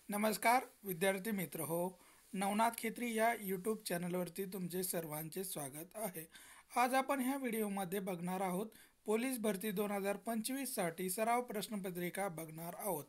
नमस्कार विद्यार्थी मित्र हो. नवनाथ खेत्री या यूट्यूब चॅनलवरती तुमचे सर्वांचे स्वागत आहे. आज आपण ह्या व्हिडिओमध्ये बघणार आहोत पोलीस भरती 2025 साठी सराव प्रश्नपत्रिका बघणार आहोत.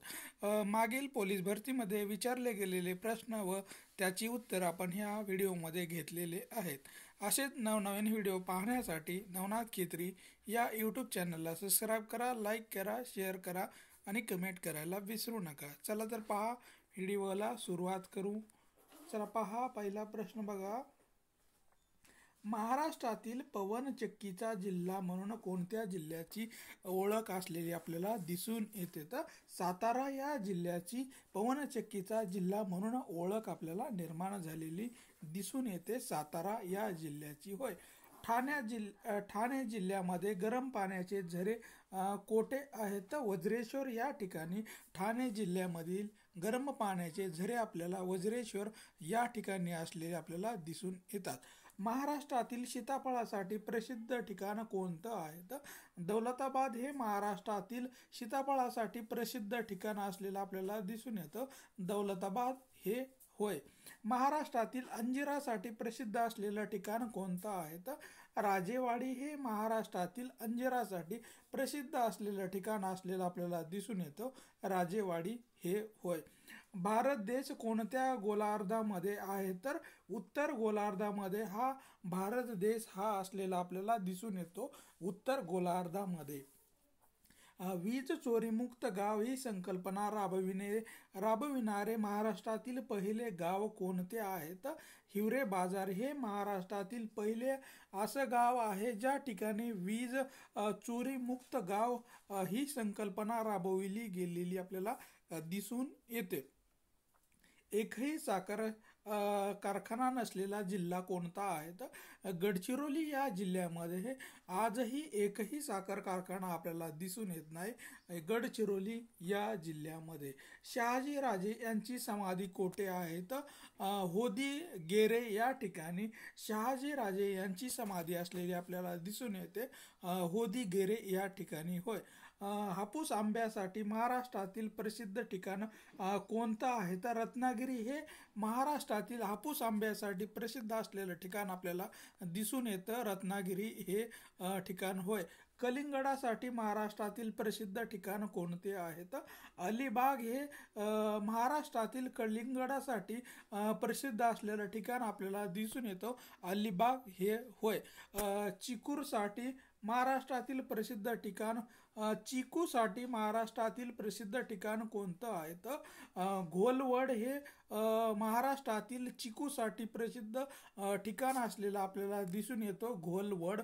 मागील पोलीस भरतीमध्ये विचारले गेलेले प्रश्न व त्याची उत्तर आपण ह्या व्हिडिओमध्ये घेतलेले आहेत. असेच नवनवीन व्हिडिओ पाहण्यासाठी नवनाथ खेत्री या यूट्यूब चॅनलला सबस्क्राईब करा, लाईक करा, शेअर करा आणि कमेंट करायला विसरू नका. चला तर पहा, व्हिडिओला सुरुवात करू. चला पहा, पहिला प्रश्न बघा. महाराष्ट्रातील पवनचक्कीचा जिल्हा म्हणून कोणत्या जिल्ह्याची ओळख असलेली आपल्याला दिसून येते? तर सातारा या जिल्ह्याची पवनचक्कीचा जिल्हा म्हणून ओळख आपल्याला निर्माण झालेली दिसून येते. सातारा या जिल्ह्याची होय. ठाणे जिल्ह्यामध्ये गरम पाण्याचे झरे कोठे आहेत? तर वज्रेश्वर या ठिकाणी ठाणे जिल्ह्यामधील गरम पाण्याचे झरे आपल्याला वज्रेश्वर या ठिकाणी असलेले आपल्याला दिसून येतात. महाराष्ट्रातील सीताफळासाठी प्रसिद्ध ठिकाण कोणतं आहे? तर दौलताबाद हे महाराष्ट्रातील सीताफळासाठी प्रसिद्ध ठिकाण असलेलं आपल्याला दिसून येतं. दौलताबाद हे होय. महाराष्ट्रातील अंजिरासाठी प्रसिद्ध असलेलं ठिकाण कोणतं आहे? तर राजेवाडी हे महाराष्ट्रातील अंजिरासाठी प्रसिद्ध असलेलं ठिकाण असलेलं आपल्याला दिसून येतं. राजेवाडी हे होय. भारत देश कोणत्या गोलार्धामध्ये आहे? तर उत्तर गोलार्धामध्ये हा भारत देश हा असलेला आपल्याला दिसून येतो. उत्तर गोलार्धामध्ये. वीज चोरीमुक्त गाव ही संकल्पना राबविणारे महाराष्ट्रातील पहिले गाव कोणते आहे? तर हिवरे बाजार हे महाराष्ट्रातील पहिले असं गाव आहे ज्या ठिकाणी वीज चोरीमुक्त गाव ही संकल्पना राबविली गेलेली आपल्याला दिसून येते. एकही साखर कारखाना नसलेला जिल्हा कोणता आहे? तर गडचिरोली या जिल्ह्यामध्ये आजही एकही साखर कारखाना आपल्याला दिसून येत नाही. गडचिरोली या जिल्ह्यामध्ये. शहाजी राजे यांची समाधी कोठे आहे? तर होदी गेरे या ठिकाणी शहाजी राजे यांची समाधी असलेली आपल्याला दिसून येते. होदी गेरे या ठिकाणी होय. हापूस आंब्यासाठी महाराष्ट्रातील प्रसिद्ध ठिकाण कोणतं आहे? तर रत्नागिरी हे महाराष्ट्रातील हापूस आंब्यासाठी प्रसिद्ध असलेलं ठिकाण आपल्याला दिसून येतं. रत्नागिरी हे ठिकाण होय. कलिंगडासाठी महाराष्ट्रातील प्रसिद्ध ठिकाण कोणते आहे? तर अलिबाग हे महाराष्ट्रातील कलिंगडासाठी प्रसिद्ध असलेलं ठिकाण आपल्याला दिसून येतं. अलिबाग हे होय. चिकूरसाठी महाराष्ट्रातील प्रसिद्ध ठिकाण चिकूसाठी महाराष्ट्रातील प्रसिद्ध ठिकाण कोणतं आहे? तर घोलवड हे महाराष्ट्रातील चिकूसाठी प्रसिद्ध ठिकाण असलेलं आपल्याला दिसून येतो. घोलवड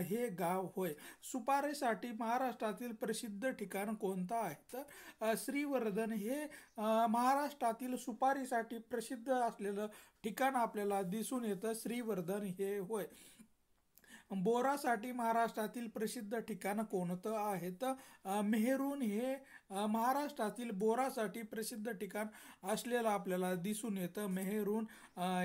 हे गाव होय. सुपारीसाठी महाराष्ट्रातील प्रसिद्ध ठिकाण कोणतं आहे? तर श्रीवर्धन हे महाराष्ट्रातील सुपारीसाठी प्रसिद्ध असलेलं ठिकाण आपल्याला दिसून येतं. श्रीवर्धन हे होय. बोरासाठी महाराष्ट्रातील प्रसिद्ध ठिकाण कोणतं आहे? तर मेहरून हे महाराष्ट्रातील बोरासाठी प्रसिद्ध ठिकाण असलेलं आपल्याला दिसून येतं. मेहरून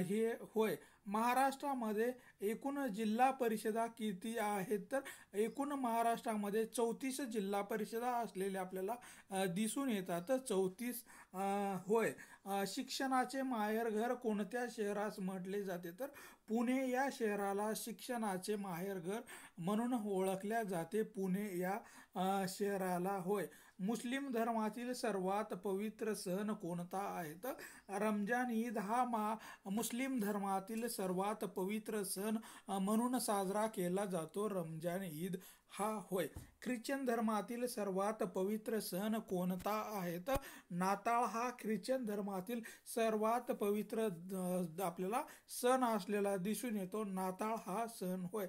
हे होय. महाराष्ट्रामध्ये एकूण जिल्हा परिषदा किती आहेत? तर एकूण महाराष्ट्रामध्ये 34 जिल्हा परिषदा असलेल्या आपल्याला दिसून येतात. 34 होय. शिक्षणाचे माहेरघर कोणत्या शहरास म्हटले जाते? तर पुणे या शहराला शिक्षणाचे माहेरघर म्हणून ओळखल्या जाते. पुणे या शहराला होय. मुस्लिम धर्मातील सर्वात पवित्र सण कोणता आहे? तर रमजान ईद हा मुस्लिम धर्मातील सर्वात पवित्र सण म्हणून साजरा केला जातो. रमजान ईद हा होय. ख्रिश्चन धर्मातील सर्वात पवित्र सण कोणता आहे? तर नाताळ हा ख्रिश्चन धर्मातील सर्वात पवित्र आपल्याला सण असलेला दिसून येतो. नाताळ हा सण होय.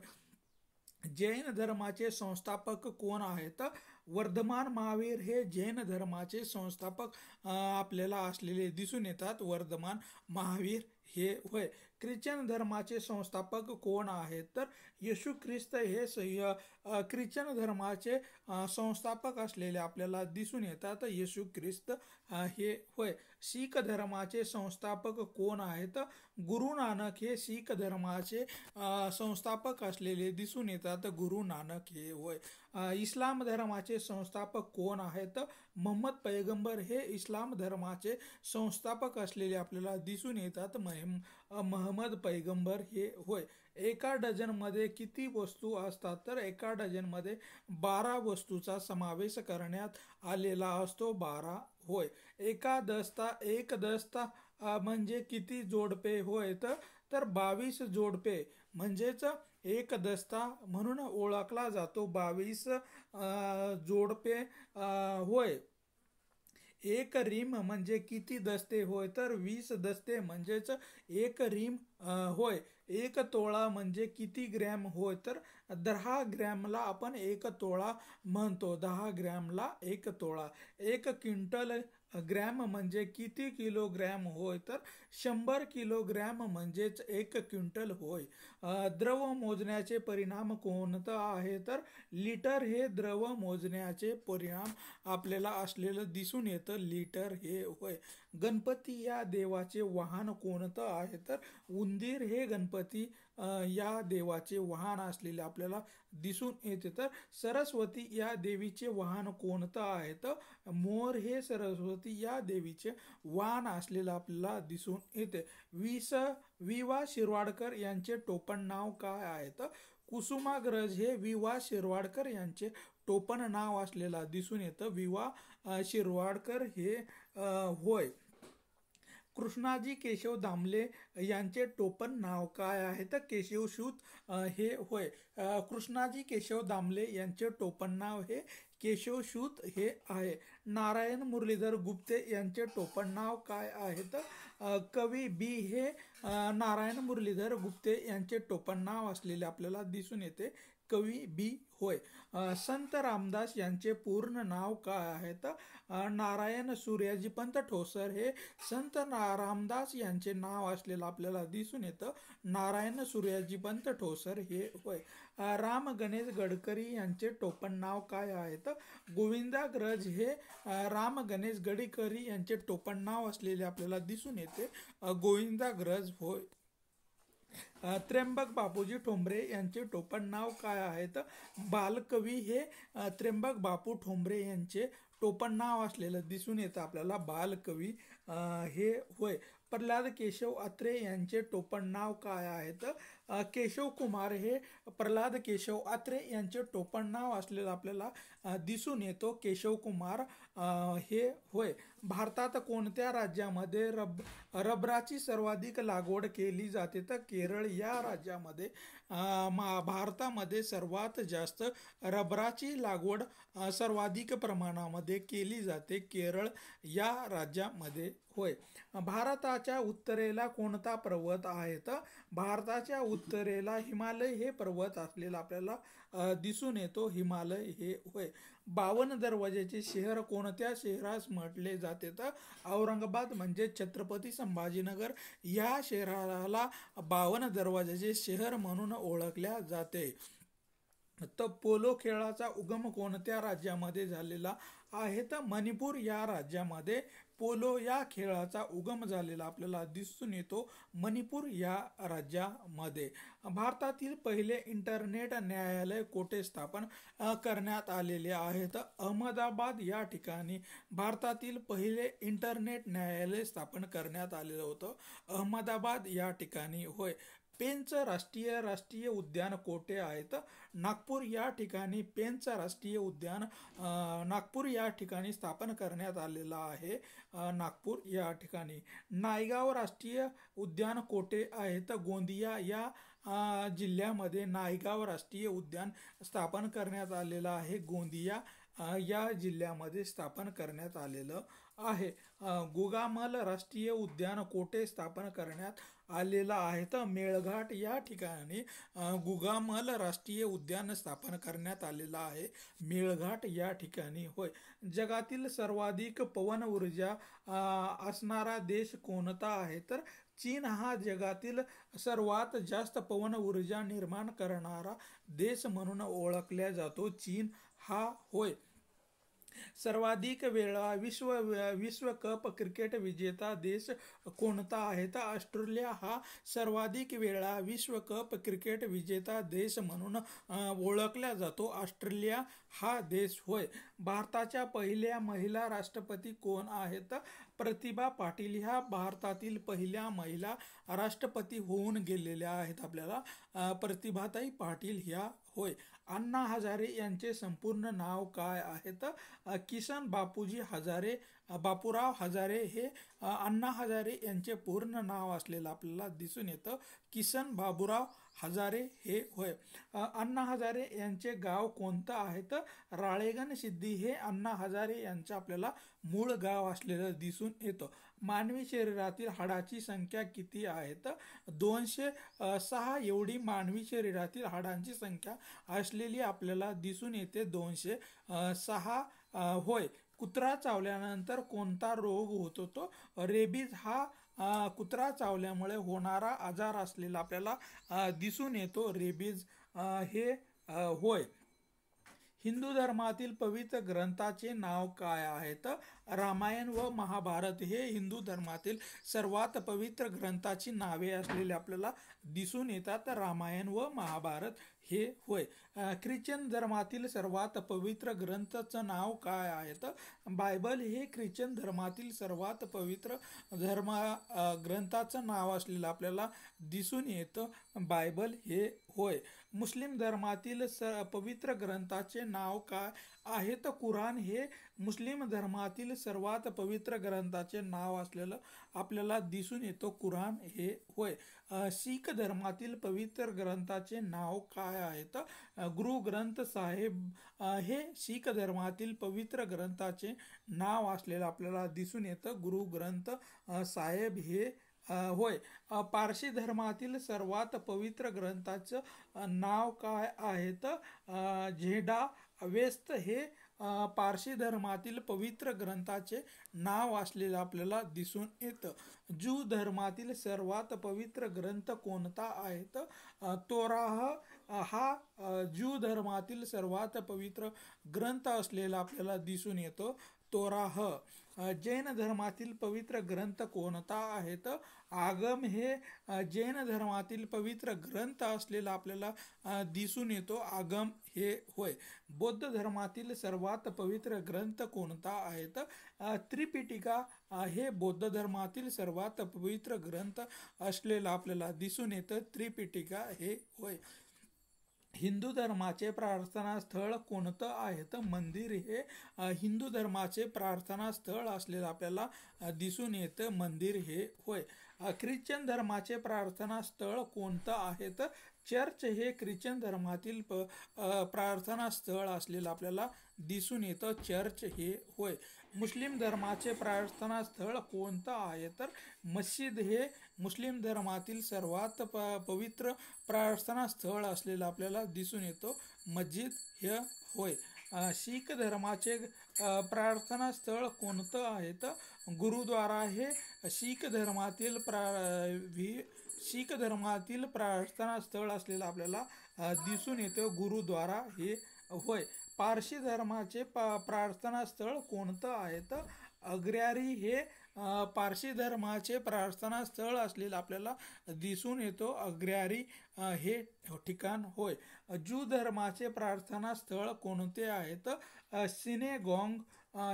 जैन धर्माचे संस्थापक कोण आहेत? वर्धमान महावीर हे जैन धर्माचे संस्थापक आपल्याला असलेले दिसून येतात. वर्धमान महावीर हे होय. ख्रिश्चन धर्माचे संस्थापक कोण आहेत? तर येशू ख्रिस्त हे ख्रिश्चन धर्माचे संस्थापक असलेले आपल्याला दिसून येतात. येशू ख्रिस्त हे होय. शीख धर्माचे संस्थापक कोण आहेत? गुरु नानक हे शीख धर्माचे संस्थापक असलेले दिसून येतात. गुरु नानक हे होय. इस्लाम धर्माचे संस्थापक कोण आहेत? मोहम्मद पैगंबर हे इस्लाम धर्माचे संस्थापक असलेले आपल्याला दिसून येतात. महम्मद पैगंबर हे होय. एका डझनमध्ये किती वस्तू असतात? तर एका डझनमध्ये 12 वस्तूचा समावेश करण्यात आलेला असतो. 12 होय. एक दस्ता म्हणजे किती जोडपे होय? तर 22 जोडपे म्हणजेच एक दस्ता म्हणून ओळखला जातो. 22 जोडपे होय. एक रिम म्हणजे किती दस्ते होय? तर 20 दस्ते म्हणजेच एक रिम होय. एक तोळा म्हणजे किती ग्रॅम होय? तर 10 ग्रॅमला आपण एक तोळा म्हणतो. 10 ग्रॅमला एक तोळा. एक क्विंटल ग्रॅम म्हणजे किती किलोग्रॅम होय? तर 100 किलोग्रॅम म्हणजेच एक क्विंटल होय. द्रव मोजण्याचे परिणाम कोणतं आहे? तर लिटर हे द्रव मोजण्याचे परिणाम आपल्याला असलेलं दिसून येतं. लिटर हे होय. गणपती या देवाचे वाहन कोणतं आहे? तर उंदीर हे गणपती या देवाचे वाहन असलेले आपल्याला दिसून येते. तर सरस्वती या देवीचे वाहन कोणतं आहे? तर मोर हे सरस्वती या देवीचे वाहन असलेलं आपल्याला दिसून येते. वि वा शिरवाडकर यांचे टोपण नाव काय आहे? तर कुसुमाग्रज हे वि वा शिरवाडकर यांचे टोपण नाव असलेला दिसून येतं. वि वा शिरवाडकर हे होय. कृष्णाजी केशव दामले यांचे टोपण नाव काय आहे? तर केशवसूत हे होय. कृष्णाजी केशव दामले यांचे टोपण नाव हे केशवसूत हे आहे. नारायण मुरलीधर गुप्ते यांचे टोपण नाव काय आहे? तर कवी बी हे नारायण मुरलीधर गुप्ते यांचे टोपण नाव असलेले आपल्याला दिसून येते. कवी बी होय. संत रामदास यांचे पूर्ण नाव काय आहे? तर नारायण सूर्याजीपंत ठोसर हे संत रामदास यांचे नाव असलेलं आपल्याला दिसून येतं. नारायण सूर्याजीपंत ठोसर हे होय. राम गणेश गडकरी यांचे टोपण नाव काय आहे? तर गोविंदाग्रज हे राम गणेश गडकरी यांचे टोपण नाव असलेले आपल्याला दिसून येते. गोविंदाग्रज होय. त्र्यंबक बापूजी ठोंबरे यांचे टोपण नाव काय आहे? तर बालकवी हे त्र्यंबक बापू ठोंबरे यांचे टोपण नाव असलेलं दिसून येतं आपल्याला. बालकवी हे होय. प्रल्हाद केशव अत्रे यांचे टोपण नाव काय आहे? तर केशव कुमार हे प्रल्हाद केशव अत्रे यांचे टोपण नाव असलेलं आपल्याला दिसून येतो. केशव कुमार हे होय. भारतात कोणत्या राज्यामध्ये रबराची सर्वाधिक लागवड केली जाते? तर केरळ या राज्यामध्ये भारतामध्ये सर्वात जास्त रबराची लागवड सर्वाधिक प्रमाणामध्ये केली जाते. केरळ या राज्यामध्ये होय. भारताच्या उत्तरेला कोणता पर्वत आहे? तर भारताच्या उत्तरेला हिमालय हे पर्वत असलेला आपल्याला दिसून येतो. हिमालय हे होय. 52 दरवाजेचे शहर कोणत्या शहरास म्हटले जाते? तर औरंगाबाद म्हणजे छत्रपती संभाजीनगर या शहराला 52 दरवाजेचे शहर म्हणून ओळखल्या जाते. तर पोलो खेळाचा उगम कोणत्या राज्यामध्ये झालेला आहे? तर मणिपूर या राज्यामध्ये पोलो या खेळाचा उगम झालेला आपल्याला दिसून येतो. मणिपूर या राज्यामध्ये. भारतातील पहिले इंटरनेट न्यायालय कोठे स्थापन करण्यात आलेले आहे? तर अहमदाबाद या ठिकाणी भारतातील पहिले इंटरनेट न्यायालय स्थापन करण्यात आलेलं होतं. अहमदाबाद या ठिकाणी होय. पेंच राष्ट्रीय उद्यान कोठे आहे? तर नागपूर या ठिकाणी पेंच राष्ट्रीय उद्यान नागपूर या ठिकाणी स्थापन करण्यात आलेलं आहे. नागपूर या ठिकाणी. नायगाव राष्ट्रीय उद्यान कोठे आहे? तर गोंदिया या जिल्ह्यामध्ये नायगाव राष्ट्रीय उद्यान स्थापन करण्यात आलेलं आहे. गोंदिया या जिल्ह्यामध्ये स्थापन करण्यात आलेलं आहे. गुगामल राष्ट्रीय उद्यान कोठे स्थापन करण्यात आलेलं आहे? तर मेळघाट या ठिकाणी गुगामल राष्ट्रीय उद्यान स्थापन करण्यात आलेलं आहे. मेळघाट या ठिकाणी होय. जगातील सर्वाधिक पवन ऊर्जा असणारा देश कोणता आहे? तर चीन हा जगातील सर्वात जास्त पवन ऊर्जा निर्माण करणारा देश म्हणून ओळखला जातो. चीन हा होय सर्वाधिक वेळा विश्वकप क्रिकेट विजेता देश कोणता आहे तर ऑस्ट्रेलिया हा सर्वाधिक वेळा विश्वकप क्रिकेट विजेता देश म्हणून ओळखला जातो. ऑस्ट्रेलिया हा देश होय. भारताच्या पहिल्या महिला राष्ट्रपती कोण आहेत? प्रतिभा पाटील ह्या भारतातील पहिल्या महिला राष्ट्रपती होऊन गेलेल्या आहेत आपल्याला प्रतिभाताई पाटील ह्या होय. अण्णा हजारे यांचे संपूर्ण नाव काय आहे तर किसन बापूजी हजारे बापूराव हजारे हे अण्णा हजारे यांचे पूर्ण नाव असलेलं आपल्याला दिसून येतं. किसन बाबूराव हजारे हे होय. अण्णा हजारे यांचे गाव कोणतं आहे तर राळेगण सिद्धी हे अण्णा हजारे यांचं आपल्याला मूळ गाव असलेलं दिसून येतं. मानवी शरीरातील हाडाची संख्या किती आहे तर 206 एवढी मानवी शरीरातील हाडांची संख्या असलेली आपल्याला दिसून येते. 206 होय. कुत्रा चावल्यानंतर कोणता रोग होतो तो रेबीज हा कुत्रा चावल्यामुळे होणारा आजार असलेला आपल्याला दिसून येतो. रेबीज हे होय. हिंदू धर्मातील पवित्र ग्रंथाचे नाव काय आहे तर रामायण व महाभारत हे हिंदू धर्मातील सर्वात पवित्र ग्रंथाची नावे असलेले आपल्याला दिसून येतात. रामायण व महाभारत हे होय. ख्रिश्चन धर्मातील सर्वात पवित्र ग्रंथाचं नाव काय आहे तर बायबल हे ख्रिश्चन धर्मातील सर्वात पवित्र ग्रंथाचं नाव असलेलं आपल्याला दिसून येतं. बायबल हे होय. मुस्लिम धर्मातील पवित्र ग्रंथाचे नाव काय आहे तर कुराण हे मुस्लिम धर्मातील सर्वात पवित्र ग्रंथाचे नाव असलेलं आपल्याला दिसून येतो. कुराण हे होय. शीख धर्मातील पवित्र ग्रंथाचे नाव काय आहे तर गुरु ग्रंथ साहेब हे शीख धर्मातील पवित्र ग्रंथाचे नाव असलेलं आपल्याला दिसून येतं. गुरु ग्रंथ साहेब हे होय. पारशी धर्मातील सर्वात पवित्र ग्रंथाचं नाव काय आहे तर झेडा वेस्त हे पारशी धर्मातील पवित्र ग्रंथाचे नाव असलेलं आपल्याला दिसून येतं. ज्यू धर्मातील सर्वात पवित्र ग्रंथ कोणता आहे तर तोराह हा ज्यू धर्मातील सर्वात पवित्र ग्रंथ असलेला आपल्याला दिसून येतो. तोराह. जैन धर्मातील पवित्र ग्रंथ कोणता आहे तर आगम हे जैन धर्मातील पवित्र ग्रंथ असलेला आपल्याला दिसून येतो. आगम हे होय. बौद्ध धर्मातील सर्वात पवित्र ग्रंथ कोणता आहे तर त्रिपिटिका हे बौद्ध धर्मातील सर्वात पवित्र ग्रंथ असलेला आपल्याला दिसून येतं. त्रिपिटिका हे होय. हिंदू धर्माचे प्रार्थना स्थळ कोणतं आहे तर मंदिर हे हिंदू धर्माचे प्रार्थना स्थळ असलेलं आपल्याला दिसून येतं. मंदिर हे होय. ख्रिश्चन धर्माचे प्रार्थना स्थळ कोणतं आहे तर चर्च हे ख्रिश्चन धर्मातील प्रार्थना स्थळ असलेलं आपल्याला दिसून येतं. चर्च हे होय. मुस्लिम धर्माचे प्रार्थना स्थळ कोणतं आहे तर मस्जिद हे मुस्लिम धर्मातील सर्वात पवित्र प्रार्थना स्थळ असलेलं आपल्याला दिसून येतो. मस्जिद हे होय. शीख धर्माचे प्रार्थना स्थळ कोणतं आहे तर गुरुद्वारा हे शीख धर्मातील प्रार्थना स्थळ असलेलं आपल्याला दिसून येतं. गुरुद्वारा हे होय. पारशी धर्माचे प्रार्थना स्थळ कोणतं आहे तर अग्र्यारी हे पारशी धर्माचे प्रार्थना स्थळ असलेलं आपल्याला दिसून येतो. अग्र्यारी हे ठिकाण होय. ज्यू धर्माचे प्रार्थना स्थळ कोणते आहे तर सिनेगॉग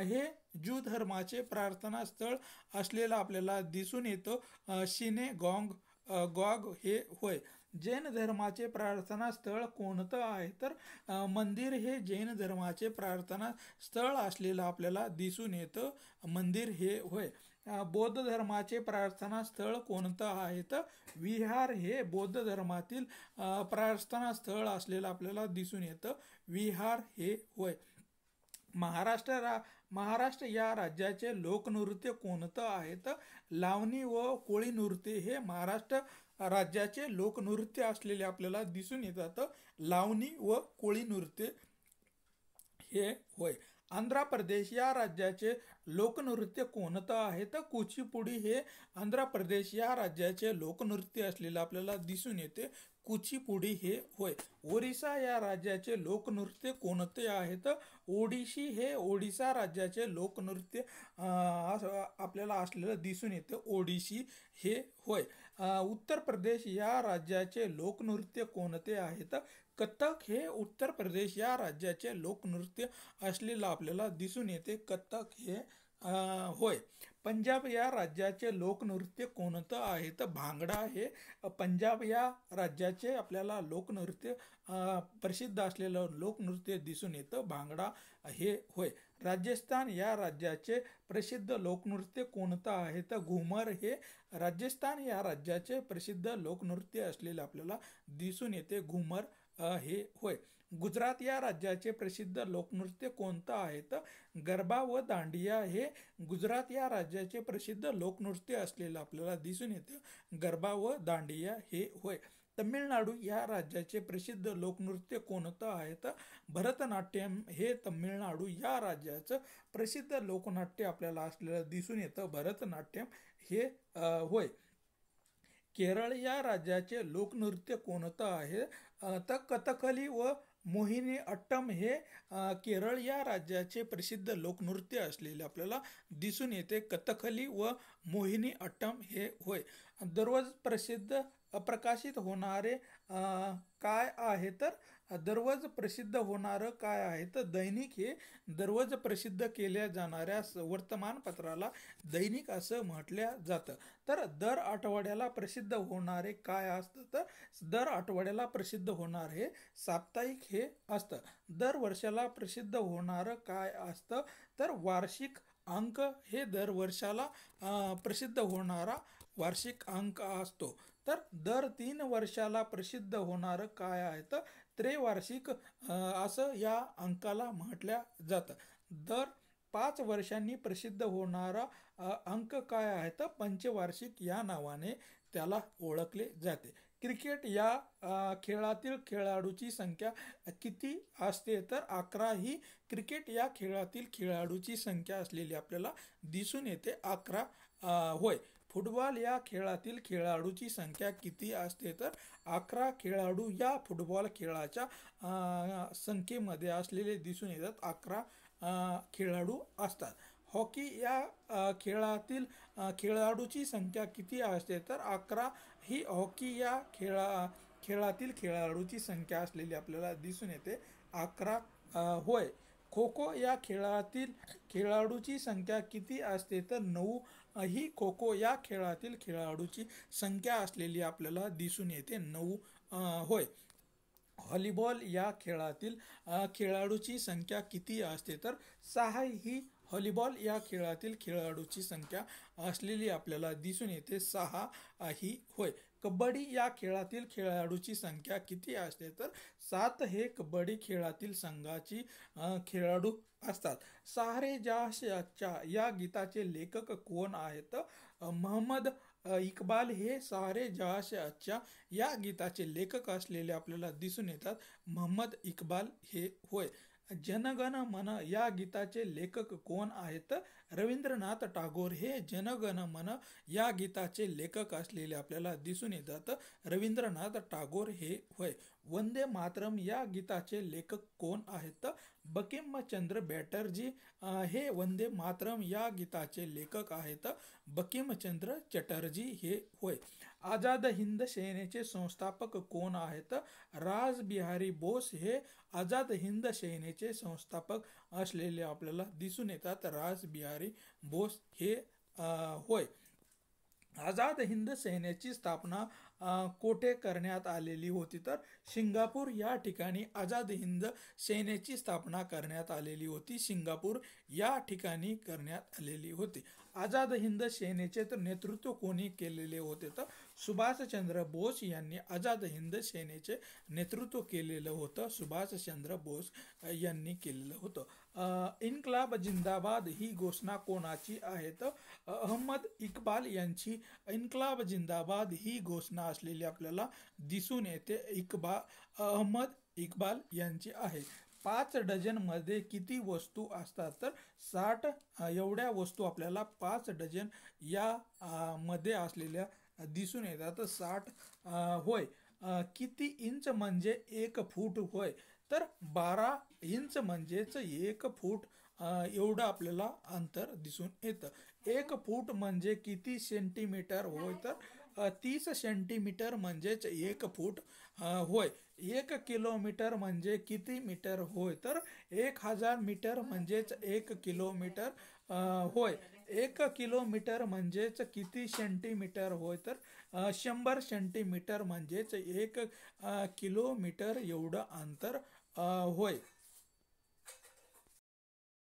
हे ज्यू धर्माचे प्रार्थना स्थळ असलेलं आपल्याला दिसून येतं. सिनेगॉग हे होय. जैन धर्माचे प्रार्थना स्थळ कोणतं आहे तर मंदिर हे जैन धर्माचे प्रार्थना स्थळ असलेलं आपल्याला दिसून येतं. मंदिर हे होय. बौद्ध धर्माचे प्रार्थना स्थळ कोणतं आहे तर विहार हे बौद्ध धर्मातील प्रार्थना स्थळ असलेलं आपल्याला दिसून येतं. विहार हे होय. महाराष्ट्र या राज्याचे लोकनृत्य कोणतं आहे तर लावणी व कोळी नृत्य हे महाराष्ट्र राज्याचे लोकनृत्य असलेले आपल्याला दिसून येतात. लावणी व कोळी नृत्य हे होय. आंध्र प्रदेश या राज्याचे लोकनृत्य कोणतं आहे? तर कुचिपुडी हे आंध्र प्रदेश या राज्याचे लोकनृत्य असलेलं आपल्याला दिसून येते. कुचिपुडी हे होय. ओरिसा या राज्याचे लोकनृत्य कोणते आहे? तर ओडिशी हे ओडिसा राज्याचे लोकनृत्य आपल्याला असलेलं दिसून येतं. ओडिशी हे होय. उत्तर प्रदेश या राज्याचे लोकनृत्य कोणते आहे? तर कथ्थक हे उत्तर प्रदेश या राज्याचे लोकनृत्य असलेलं आपल्याला दिसून येते. कथ्थक हे होय. पंजाब या राज्याचे लोकनृत्य कोणतं आहे? तर भांगडा हे पंजाब या राज्याचे आपल्याला लोकनृत्य प्रसिद्ध असलेलं लोकनृत्य दिसून येतं. भांगडा हे होय. राजस्थान या राज्याचे प्रसिद्ध लोकनृत्य कोणतं आहे? तर घुमर हे राजस्थान या राज्याचे प्रसिद्ध लोकनृत्य असलेलं आपल्याला दिसून येते. घुमर हे होय. गुजरात या राज्याचे प्रसिद्ध लोकनृत्य कोणतं आहे? तर गरबा व दांडिया हे गुजरात या राज्याचे प्रसिद्ध लोकनृत्य असलेलं आपल्याला दिसून येतं. गरबा व दांडिया हे होय. तमिळनाडू या राज्याचे प्रसिद्ध लोकनृत्य कोणतं आहे? तर भरतनाट्यम हे तमिळनाडू या राज्याचं प्रसिद्ध लोकनाट्य आपल्याला असलेलं दिसून येतं. भरतनाट्यम हे होय. केरळ या राज्याचे लोकनृत्य कोणतं आहे? तर कथकली व मोहिनी अट्टम हे केरळ या राज्याचे प्रसिद्ध लोकनृत्य असलेले आपल्याला दिसून येते. कथकली व मोहिनी अट्टम हे होय. दररोज प्रकाशित होणारे काय आहे? तर दररोज प्रसिद्ध होणारं काय आहे? तर दैनिक हे दररोज प्रसिद्ध केल्या जाणाऱ्या वर्तमानपत्राला दैनिक असं म्हटलं जातं. तर दर आठवड्याला प्रसिद्ध होणारे काय असतं? तर दर आठवड्याला प्रसिद्ध होणार हे साप्ताहिक हे असतं. दर वर्षाला प्रसिद्ध होणारं काय असतं? तर वार्षिक अंक हे दर वर्षाला प्रसिद्ध होणारा वार्षिक अंक असतो. तर दर 3 वर्षाला प्रसिद्ध होणारं काय आहे? तर त्रैवार्षिक असं या अंकाला म्हटल्या जातं. दर 5 वर्षांनी प्रसिद्ध होणारा अंक काय आहे? तर पंचवार्षिक या नावाने त्याला ओळखले जाते. क्रिकेट या खेळातील खेळाडूची संख्या किती असते? तर 11 ही क्रिकेट या खेळातील खेळाडूची संख्या असलेली आपल्याला दिसून येते. 11 होय. फुटबॉल या खेळातील खेळाडूची संख्या किती असते? तर 11 खेळाडू या फुटबॉल खेळाच्या संख्येमध्ये असलेले दिसून येतात. 11 खेळाडू असतात. हॉकी या खेळातील खेळाडूची संख्या किती असते? तर 11 ही हॉकी या खेळातील खेळाडूची संख्या असलेली आपल्याला दिसून येते. 11 होय. खो खो या खेळातील खेळाडूची संख्या किती असते? तर 9 ही खो खो या खेळातील खेळाडूची संख्या असलेली आपल्याला दिसून येते. 9 होय. व्हॉलीबॉल या खेळातील खेळाडूची संख्या किती असते? तर 6 ही व्हॉलीबॉल या खेळातील खेळाडूची संख्या असलेली आपल्याला दिसून येते. 6 ही होय. कबड्डी या खेळातील खेळाडूची संख्या किती असते? तर 7 हे कबड्डी खेळातील संघाची खेळाडू असतात. सारे जहाँ अच्छा या गीताचे लेखक कोण आहेत? मोहम्मद इक्बाल हे सारे जहाँ से अच्छा या गीताचे लेखक असलेले आपल्याला दिसून येतात. मोहम्मद इक्बाल हे होय. जनगण मन या गीताचे लेखक कोण आहेत? रवींद्रनाथ टागोर हे जनगण मन या गीताचे लेखक असलेले आपल्याला दिसून येतात. रवींद्रनाथ टागोर हे होय. वंदे मातरम या गीताचे लेखक कोण आहेत? बंकिमचंद्र चटर्जी हे वंदे मातरम या गीताचे लेखक आहेत. बंकिमचंद्र चटर्जी हे होय. आझाद हिंद सेनेचे संस्थापक कोण आहेत? राज बिहारी बोस हे आझाद हिंद सेनेचे संस्थापक असलेले आपल्याला दिसून येतात. राज बिहारी बोस हे होय. आझाद हिंद सेनेची स्थापना कोठे करण्यात आलेली होती? तर सिंगापूर या ठिकाणी आझाद हिंद सेनेची स्थापना करण्यात आलेली होती. सिंगापूर या ठिकाणी करण्यात आलेली होती. आझाद हिंद सेनेचे तर नेतृत्व कोणी केलेले होते? तर सुभाषचंद्र बोस यांनी आझाद हिंद सेनेचे नेतृत्व केलेलं होतं. सुभाषचंद्र बोस यांनी केलेलं होतं. इन्कलाब जिंदाबाद ही घोषणा कोणाची आहे? तर अहमद इक्बाल यांची इन्कलाब जिंदाबाद ही घोषणा असलेली आपल्याला दिसून येते. अहमद इक्बाल यांची आहे. 5 डझनमध्ये किती वस्तू असतात? तर 60 एवढ्या वस्तू आपल्याला 5 डझन या मध्ये असलेल्या दिसून येतात. तर 60 होय. किती इंच म्हणजे 1 फूट? होय, तर 12 इंच म्हणजेच 1 फूट एवढं आपल्याला अंतर दिसून येतं. 1 फूट म्हणजे किती सेंटीमीटर? होय, तर 30 सेंटीमीटर म्हणजेच 1 फूट. होय. 1 किलोमीटर म्हणजे किती मीटर? होय, तर 1000 मीटर म्हणजेच 1 किलोमीटर. होय. 1 किलोमीटर म्हणजेच किती सेंटीमीटर? होय, तर 100 सेंटीमीटर म्हणजेच 1 किलोमीटर एवढं अंतर होय.